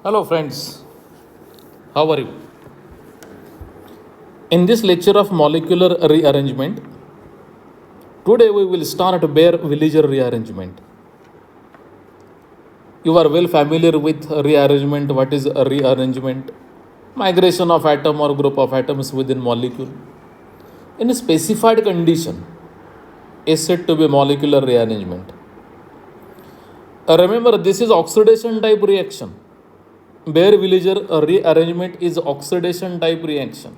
Hello, friends. How are you? In this lecture of molecular rearrangement, today we will start bare villager rearrangement. You are well familiar with rearrangement. What is a rearrangement? Migration of atom or group of atoms within molecule. In a specified condition is said to be molecular rearrangement. Remember, this is oxidation type reaction. Bare villager rearrangement is oxidation type reaction.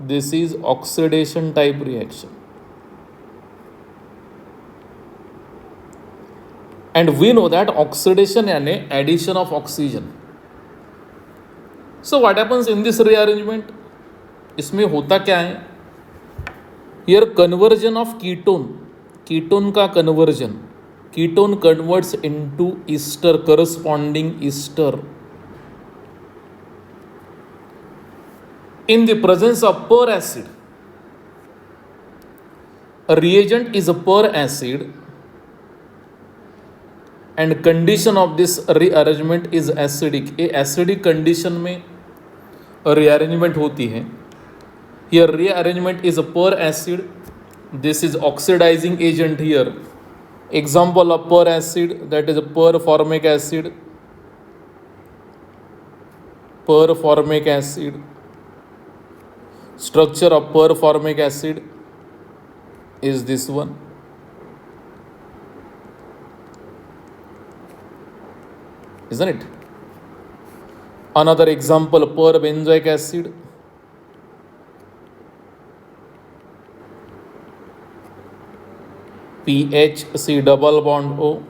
This is oxidation type reaction. And we know that oxidation यानी addition of oxygen. So what happens in this rearrangement? इसमें होता क्या है? Here conversion of ketone का conversion. Ketone converts into ester, corresponding ester. In the presence of per acid, a reagent is a per acid and condition of this rearrangement is acidic. A acidic condition में rearrangement होती है. Here rearrangement is a per acid. This is oxidizing agent here. Example of per acid, that is a per formic acid. Per formic acid. Structure of per formic acid is this one. Isn't it? Another example, per benzoic acid. PHC double bond O.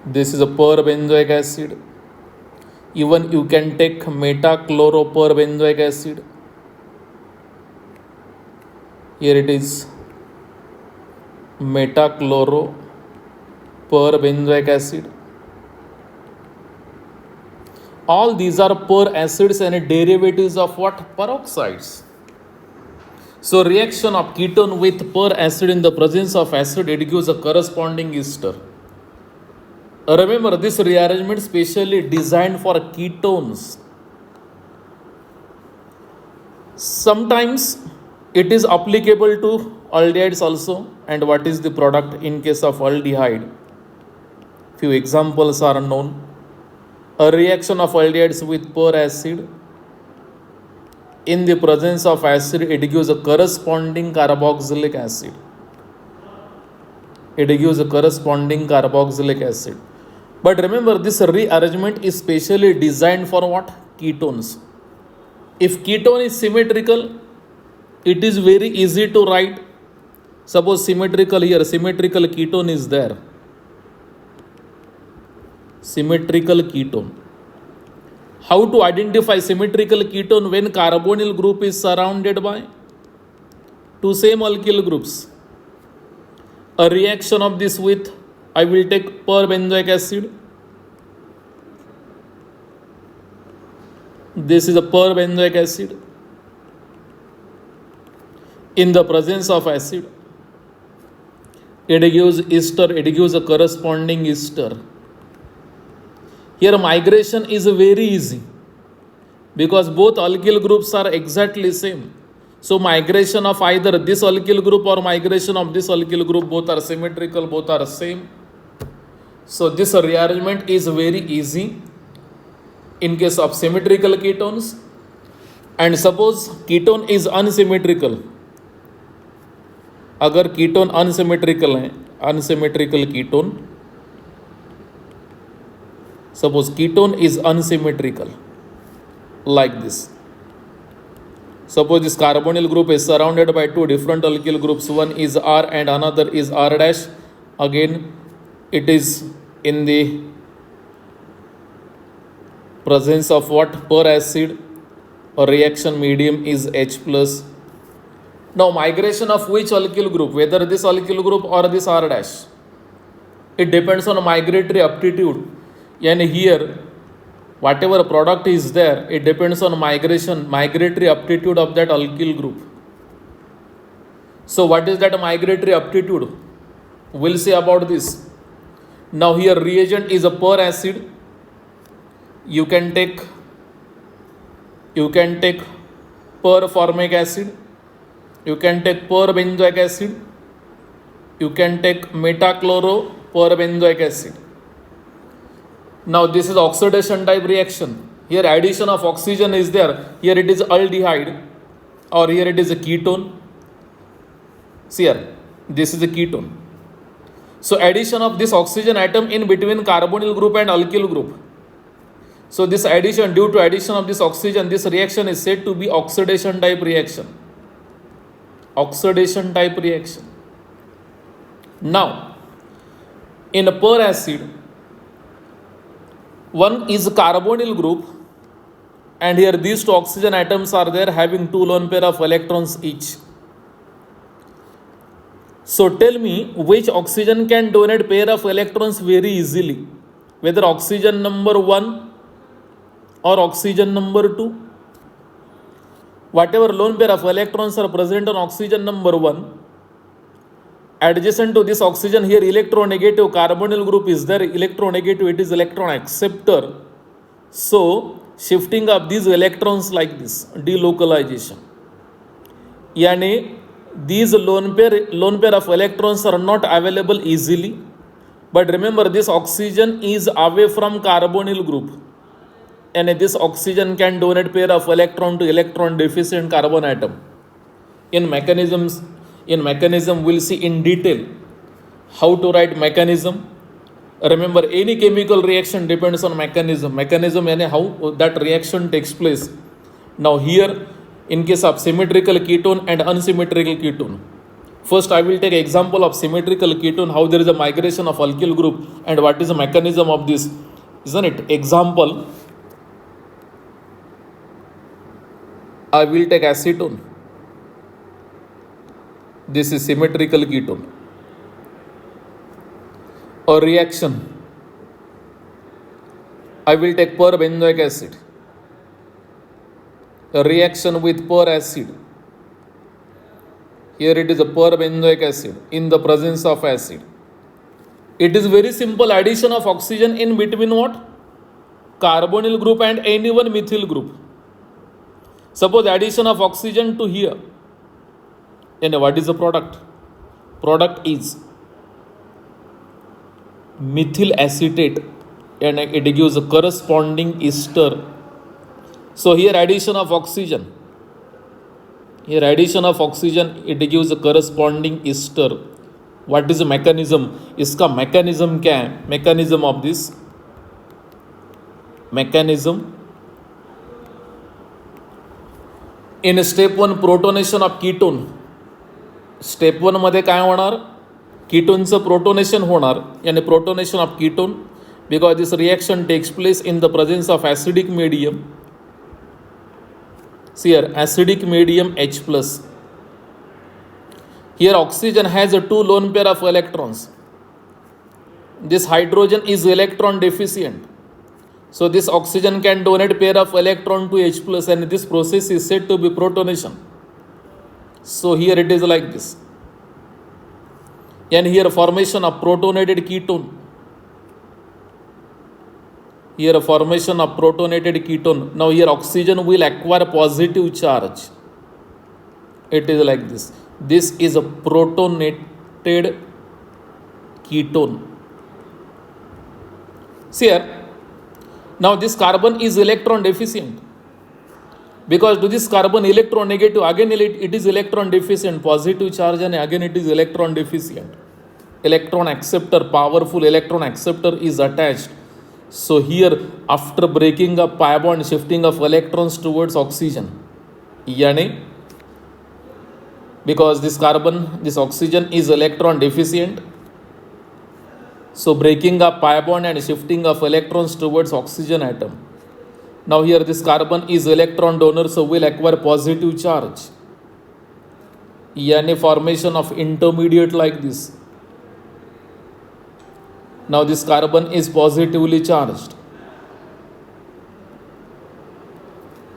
This is a per benzoic acid. Even you can take metachloroperbenzoic acid. Here it is metachloroperbenzoic acid. All these are per acids and derivatives of what? Peroxides. So reaction of ketone with per acid in the presence of acid, it gives a corresponding ester. Remember, this rearrangement specially designed for ketones. Sometimes it is applicable to aldehydes also. And what is the product in case of aldehyde? Few examples are known. A reaction of aldehydes with per acid. In the presence of acid, it gives a corresponding carboxylic acid. It gives a corresponding carboxylic acid. But remember, this rearrangement is specially designed for what? Ketones. If ketone is symmetrical, it is very easy to write. Suppose symmetrical here, symmetrical ketone is there. Symmetrical ketone. How to identify symmetrical ketone when carbonyl group is surrounded by two same alkyl groups? A reaction of this with, I will take per benzoic acid. This is a per benzoic acid. In the presence of acid, it gives ester, it gives a corresponding ester. Here migration is very easy because both alkyl groups are exactly same. So migration of either this alkyl group or migration of this alkyl group, both are symmetrical, both are same. So this rearrangement is very easy in case of symmetrical ketones. And suppose ketone is unsymmetrical. अगर ketone unsymmetrical है, unsymmetrical ketone, suppose ketone is unsymmetrical like this. Suppose this carbonyl group is surrounded by two different alkyl groups. One is R and another is R dash. Again, it is in the presence of what? Per acid. A reaction medium is H plus. Now migration of which alkyl group? Whether this alkyl group or this R dash. It depends on migratory aptitude. And here, whatever product is there, it depends on migratory aptitude of that alkyl group. So what is that migratory aptitude? We'll see about this. Now here reagent is a per acid. You can take per formic acid, you can take per benzoic acid, you can take metachloro per benzoic acid. Now this is oxidation type reaction. Here addition of oxygen is there. Here it is aldehyde, or here it is a ketone. See here, this is a ketone. So addition of this oxygen atom in between carbonyl group and alkyl group. So this addition, due to addition of this oxygen, this reaction is said to be oxidation type reaction. Oxidation type reaction. Now, in a per acid, one is carbonyl group, and here these two oxygen atoms are there having two lone pair of electrons each. So tell me which oxygen can donate pair of electrons very easily, whether oxygen number 1 or oxygen number 2. Whatever lone pair of electrons are present on oxygen number 1, adjacent to this oxygen here electronegative carbonyl group is there. Electronegative, it is electron acceptor. So shifting of these electrons like this, delocalization. Yani these lone pair of electrons are not available easily. But remember, this oxygen is away from carbonyl group, and this oxygen can donate pair of electron to electron deficient carbon atom. In mechanism we'll see in detail how to write mechanism. Remember, any chemical reaction depends on mechanism and how that reaction takes place. Now here, in case of symmetrical ketone and unsymmetrical ketone, first I will take example of symmetrical ketone, how there is a migration of alkyl group and what is the mechanism of this, isn't it? Example, I will take acetone. This is symmetrical ketone. A reaction, I will take per benzoic acid. A reaction with per acid. Here it is a per benzoic acid in the presence of acid. It is very simple addition of oxygen in between what? Carbonyl group and any one methyl group. Suppose addition of oxygen to here. And what is the product? Product is methyl acetate, and it gives a corresponding ester. So here addition of oxygen. It gives a corresponding ester. What is the mechanism? इसका mechanism क्या है? Mechanism of this. Mechanism. In step 1 protonation of ketone. Step 1 मध्ये काय होणार? Ketoneचं protonation होणार, यानी protonation of ketone, because this reaction takes place in the presence of acidic medium. See here, acidic medium H+. Here oxygen has a 2 lone pair of electrons. This hydrogen is electron deficient. So this oxygen can donate pair of electron to H+, and this process is said to be protonation. So here it is like this. And here formation of protonated ketone. Here a formation of protonated ketone. Now here oxygen will acquire positive charge. It is like this. This is a protonated ketone. See here. Now this carbon is electron deficient. Because to this carbon electronegative, again it is electron deficient, positive charge, and again it is electron deficient. Electron acceptor, powerful electron acceptor is attached. So here after breaking up pi bond, shifting of electrons towards oxygen, yani because this oxygen is electron deficient, so breaking up pi bond and shifting of electrons towards oxygen atom. Now here this carbon is electron donor, so will acquire positive charge, yani formation of intermediate like this. Now this carbon is positively charged,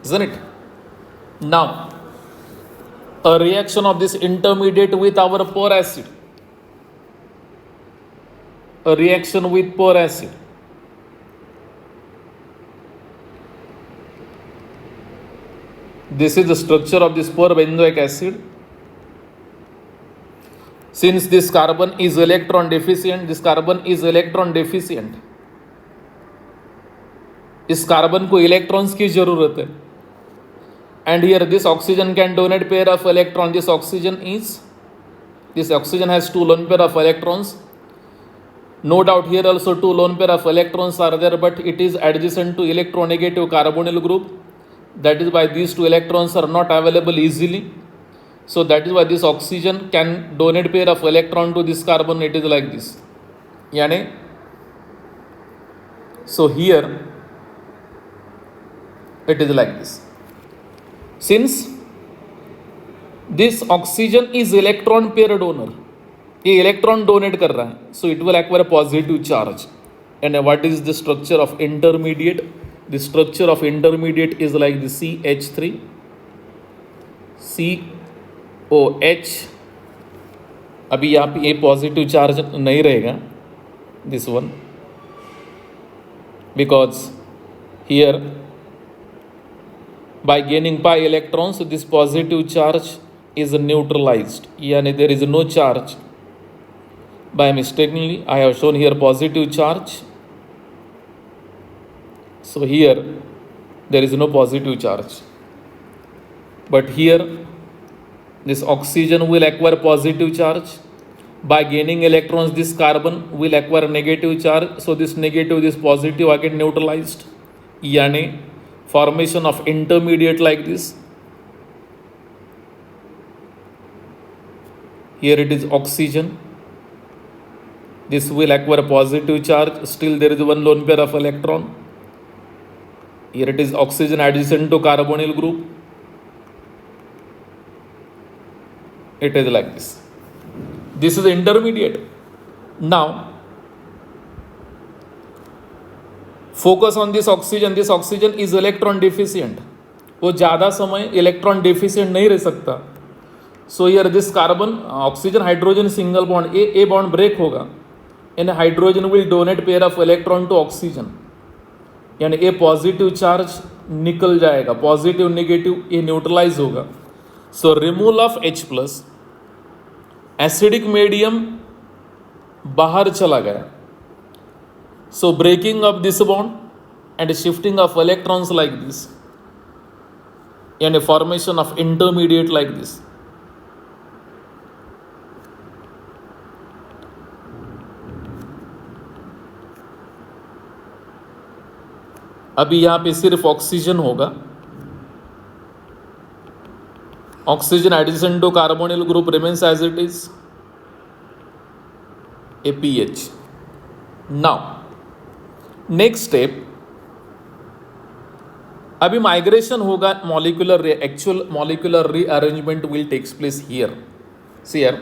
isn't it? Now a reaction of this intermediate with our per acid. a reaction with peracid. This is the structure of this perbenzoic acid. Since this carbon is electron deficient, इस carbon को electrons की जरूरत है. And here this oxygen can donate pair of electron. This oxygen has 2 lone pair of electrons. No doubt here also 2 lone pair of electrons are there, but it is adjacent to electronegative carbonyl group. That is why these 2 electrons are not available easily. So that is why this oxygen can donate pair of electron to this carbon. It is like this. Yani, so here it is like this. Since this oxygen is electron pair donor, ये electron donate कर रहा है, so it will acquire positive charge. And what is the structure of intermediate? The structure of intermediate is like the CH3, COH. अभी यहाँ पे ये positive charge नहीं रहेगा, this one, because here by gaining pi electrons this positive charge is neutralized, yani there is no charge. By mistakenly I have shown here positive charge, so here there is no positive charge, but here this oxygen will acquire positive charge. By gaining electrons this carbon will acquire negative charge, so this negative, this positive again neutralized, yani formation of intermediate like this. Here it is oxygen, this will acquire positive charge, still there is 1 lone pair of electron. Here it is oxygen adjacent to carbonyl group. It is like this. This is intermediate. Now focus on this oxygen. This oxygen is electron deficient. वो ज़्यादा समय electron deficient नहीं रह सकता. So here this carbon oxygen hydrogen single bond, ए bond break होगा and hydrogen will donate pair of electron to oxygen, यानी ए पॉजिटिव चार्ज निकल जाएगा, पॉजिटिव नेगेटिव ये न्यूट्रलाइज होगा. सो removal of H+, acidic medium बाहर चला गया. So breaking of this bond and shifting of electrons like this, and a formation of intermediate like this. अभी यहाँ पे सिर्फ ऑक्सीजन होगा. Oxygen adjacent to carbonyl group remains as it is, a pH. Now next step, अभी migration होगा, molecular actual molecular rearrangement will takes place here. See here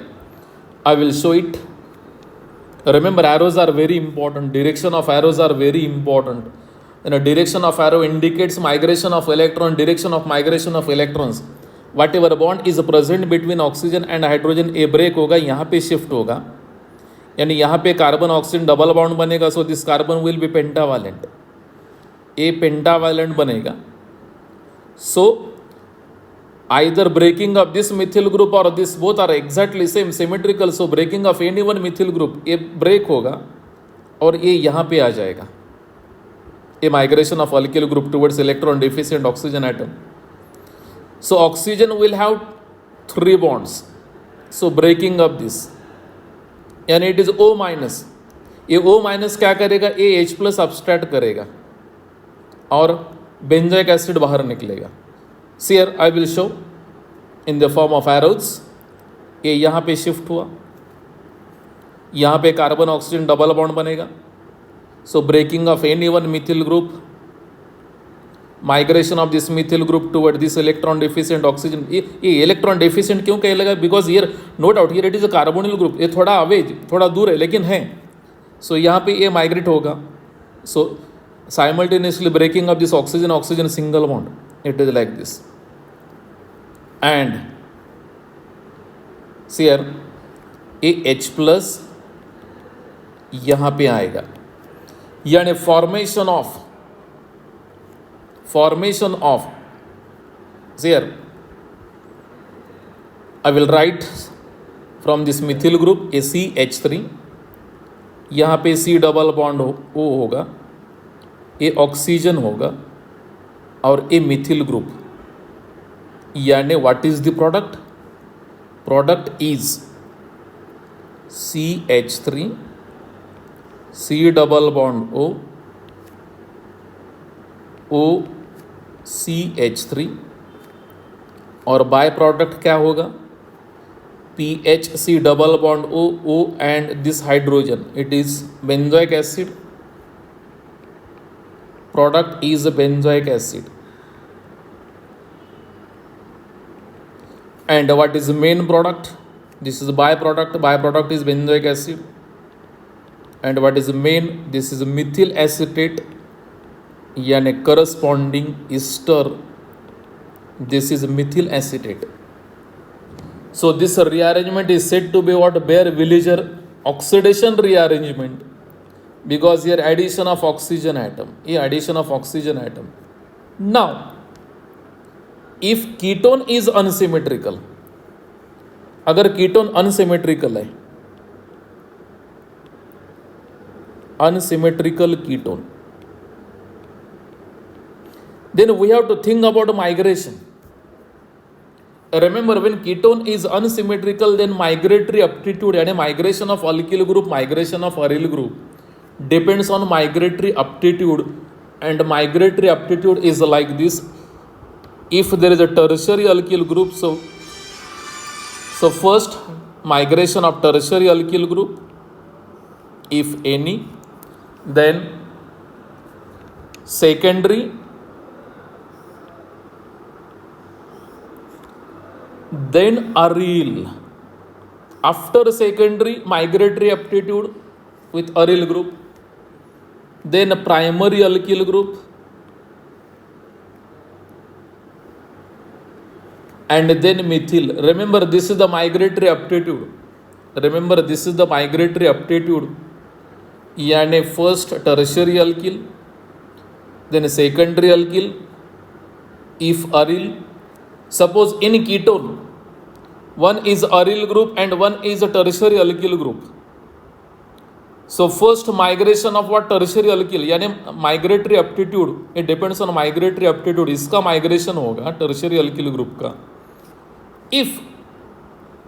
I will show it. Remember arrows are very important, direction of arrows are very important. Direction of arrow indicates migration of electron, direction of migration of electrons. Whatever bond is present between oxygen and hydrogen, a break होगा, यहाँ पे shift होगा, यानी यहाँ पे carbon oxygen double bond बनेगा. So this carbon will be pentavalent, ए pentavalent बनेगा. So either breaking off this methyl group और this both are exactly same symmetrical. So breaking off any one methyl group, ये break होगा और ये यहाँ पे आ जाएगा, a migration of alkyl group towards electron deficient oxygen atom. So oxygen will have 3 bonds. So breaking off this, यानी it is O-. ये O- क्या करेगा, ए H+ सब्सट्रैक्ट करेगा और बेंजोइक एसिड बाहर निकलेगा. सी here I will show in the form of arrows. ये यहाँ पे शिफ्ट हुआ, यहाँ पे कार्बन ऑक्सीजन डबल बॉन्ड बनेगा. So breaking off any one methyl group, migration of this methyl group toward this electron deficient oxygen. ये electron deficient क्यों कहलाएगा, because here no doubt here it is a carbonyl group. ये थोड़ा अवेज, थोड़ा दूर है, लेकिन है. सो यहाँ पे ये माइग्रेट होगा. So simultaneously breaking off this oxygen, oxygen single bond, it is like this. And see here a H+ यहां पे आएगा, यानी formation of here I will write from this methyl group a CH3, यहाँ पे C double bond O होगा, A oxygen होगा और ए methyl group, यानी what is the product? Product is CH3 C double bond O CH3 और by product क्या होगा? PHC double bond O and this hydrogen, it is benzoic acid. Product is benzoic acid. And what is the main product? This is the byproduct. Byproduct is benzoic acid. And what is the main? This is methyl acetate, यानी corresponding ester. This is methyl acetate. So this rearrangement is said to be what? Baeyer-Villiger oxidation rearrangement. Because here addition of oxygen atom, Now if ketone is unsymmetrical, अगर ketone unsymmetrical है, unsymmetrical ketone, then we have to think about migration. Remember, when ketone is unsymmetrical, then migratory aptitude, यानी migration of alkyl group, migration of aryl group depends on migratory aptitude, and migratory aptitude is like this. If there is a tertiary alkyl group, so first migration of tertiary alkyl group, if any, then secondary, then aryl. After secondary, migratory aptitude with aryl group, then primary alkyl group, and then methyl. Remember, this is the migratory aptitude. यानी first tertiary alkyl, then secondary alkyl, if aryl. Suppose in ketone, one is aryl group and one is a tertiary alkyl group. So first migration of what? Tertiary alkyl, यानी migratory aptitude, it depends on migratory aptitude. इसका migration होगा tertiary alkyl group का. If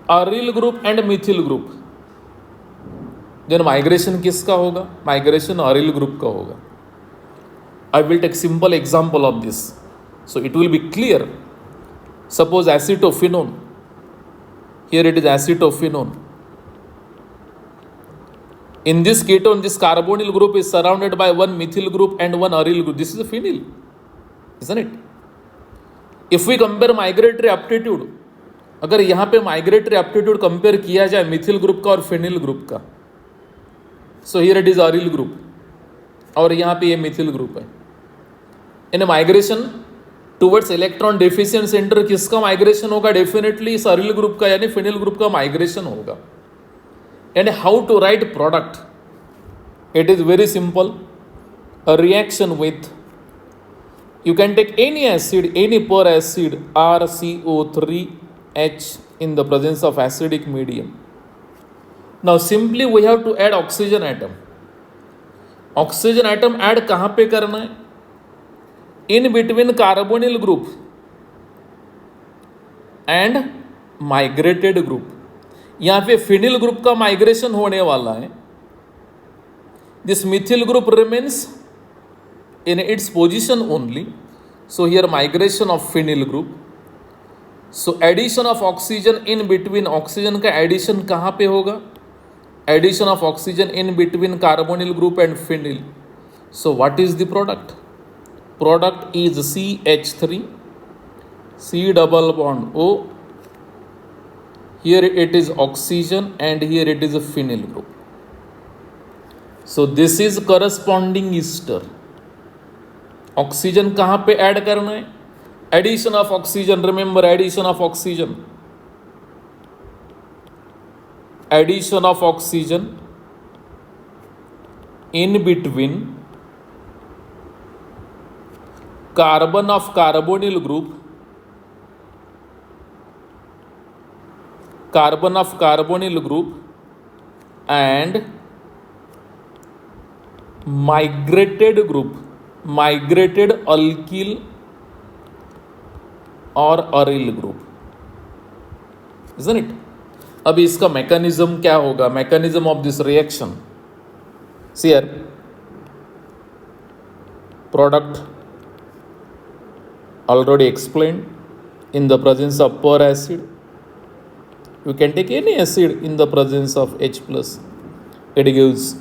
aryl group and methyl group, then migration किसका होगा? Migration aryl group का होगा. I will take simple example of this, so it will be clear. Suppose acetophenone, here it is acetophenone. In this ketone, this carbonyl group is surrounded by one methyl group and one aryl group. This is a phenyl, isn't it? If we compare migratory aptitude, अगर यहाँ पे migratory aptitude compare किया जाए methyl group का और phenyl group का, so here it is aryl group और यहाँ पे ये मिथिल ग्रुप है. In migration towards electron deficient centre किसका माइग्रेशन होगा? डेफिनेटली इस अरिल ग्रुप का यानी फेनिल ग्रुप का माइग्रेशन होगा. And how to write product? It is very simple. A reaction with, you can take any acid, any per acid, RCO3H in the presence of acidic medium. Now simply we have to add oxygen atom. Oxygen atom add कहाँ पे करना है? In between carbonyl group and migrated group. यहाँ पे phenyl group का migration होने वाला है. This methyl group remains in its position only. So here migration of phenyl group. So addition of oxygen in between, oxygen का addition कहाँ पे होगा? Addition of oxygen in between carbonyl group and phenyl. So what is the product? Product is CH3, C double bond O. Here it is oxygen and here it is a phenyl group. So this is corresponding ester. Oxygen कहाँ पे add करना है? Addition of oxygen. Remember, addition of oxygen. Addition of oxygen in between carbon of carbonyl group, carbon of carbonyl group and migrated group, migrated alkyl और aryl group, isn't it? अभी इसका mechanism क्या होगा? Mechanism of this reaction, see here, product already explained. In the presence of per acid, you can take any acid in the presence of H plus, it gives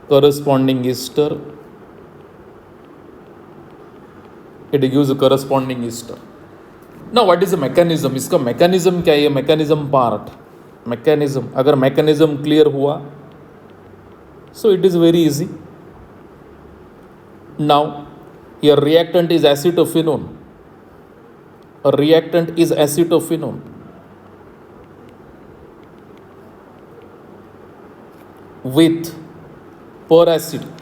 corresponding ester, it gives a corresponding ester. Now what is the mechanism? इसका mechanism क्या है? mechanism part, mechanism, अगर mechanism clear हुआ so it is very easy. Now here reactant is acetophenone, a reactant is acetophenone with per acid.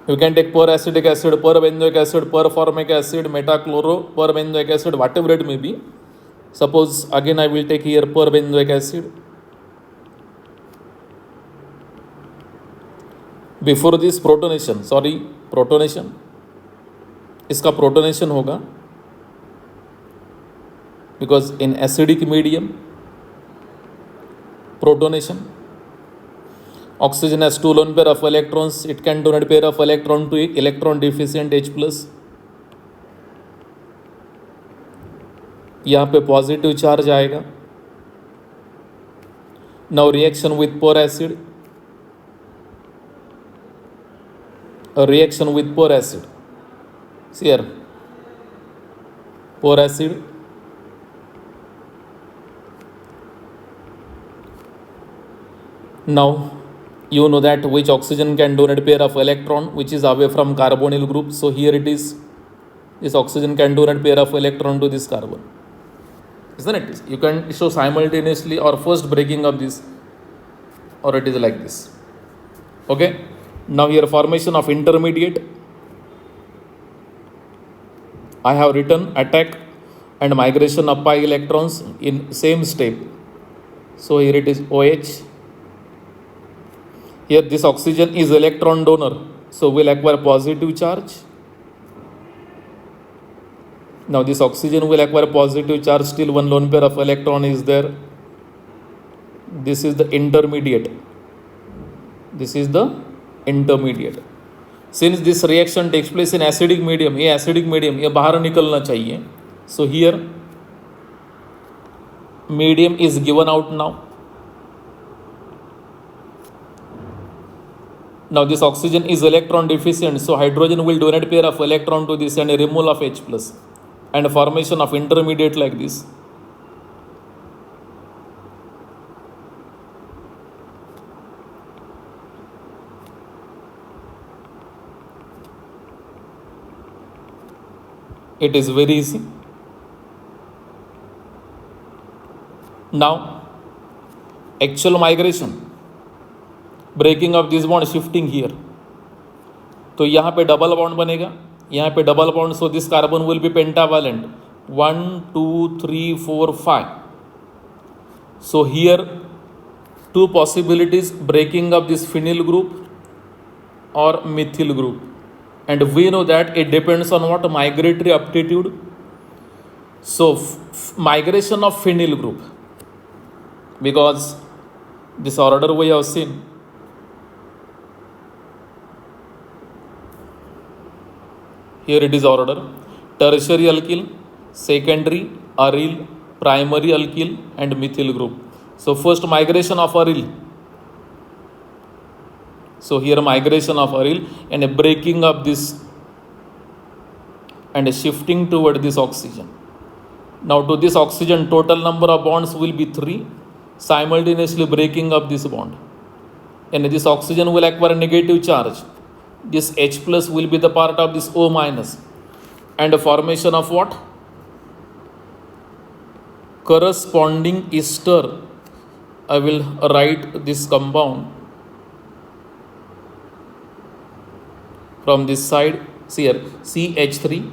You can take per acetic acid, per benzoic acid, per formic acid, metachloro, per benzoic acid, whatever it may be. Suppose again I will take here per benzoic acid. Before this protonation, sorry, protonation, इसका protonation होगा because in acidic medium protonation, oxygen has 2 lone pair of electrons, it can donate pair of electron to electron deficient H plus, यहाँ पे positive charge आएगा. Now reaction with per acid, a reaction with per acid, see here, per acid, now you know that which oxygen can donate pair of electron which is away from carbonyl group. So here it is, this oxygen can donate pair of electron to this carbon, isn't it? You can show simultaneously or first breaking of this, or it is like this. Okay, now here formation of intermediate, I have written attack and migration of pi electrons in same step. So here it is OH. Here this oxygen is electron donor, so will acquire positive charge. Now this oxygen will acquire positive charge, still one lone pair of electron is there. This is the intermediate. This is the intermediate. Since this reaction takes place in acidic medium, ये acidic medium ये बाहर निकलना चाहिए. So here medium is given out now. Now this oxygen is electron deficient, so hydrogen will donate pair of electron to this and a removal of H plus and formation of intermediate like this. It is very easy. Now actual migration, breaking off this bond, shifting here, तो यहाँ पे double bond बनेगा, यहाँ पे double bond, so this carbon will be pentavalent 1 2 3 4 5. So here two possibilities, breaking of this phenyl group or methyl group, and we know that it depends on what? Migratory aptitude. So migration of phenyl group, because this order we have seen, here it is order: tertiary alkyl, secondary aryl, primary alkyl and methyl group. So first migration of aryl, so here migration of aryl and a breaking of this and a shifting toward this oxygen. Now to this oxygen total number of bonds will be 3, simultaneously breaking of this bond, and this oxygen will acquire negative charge. This H plus will be the part of this O minus, and a formation of what? Corresponding ester. I will write this compound from this side. See here, CH3,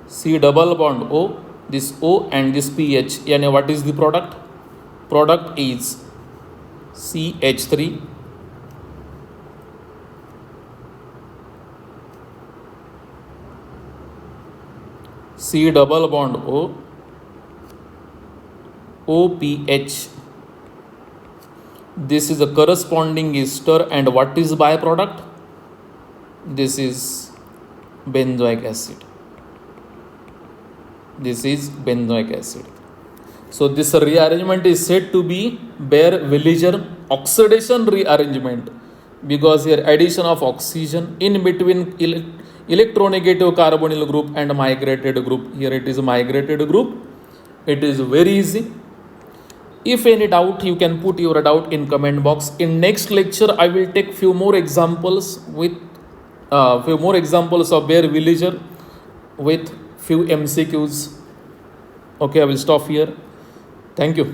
C double bond O, this O and this PH. Yani what is the product? Product is CH3, C double bond O, OPH. This is a corresponding ester, and what is byproduct? This is benzoic acid. This is benzoic acid. So this rearrangement is said to be Baeyer-Villiger oxidation rearrangement, because here addition of oxygen in between electronegative carbonyl group and migrated group. Here it is a migrated group. It is very easy. If any doubt, you can put your doubt in comment box. In next lecture, I will take few more examples with of Baeyer-Villiger with few MCQs. Okay, I will stop here. Thank you.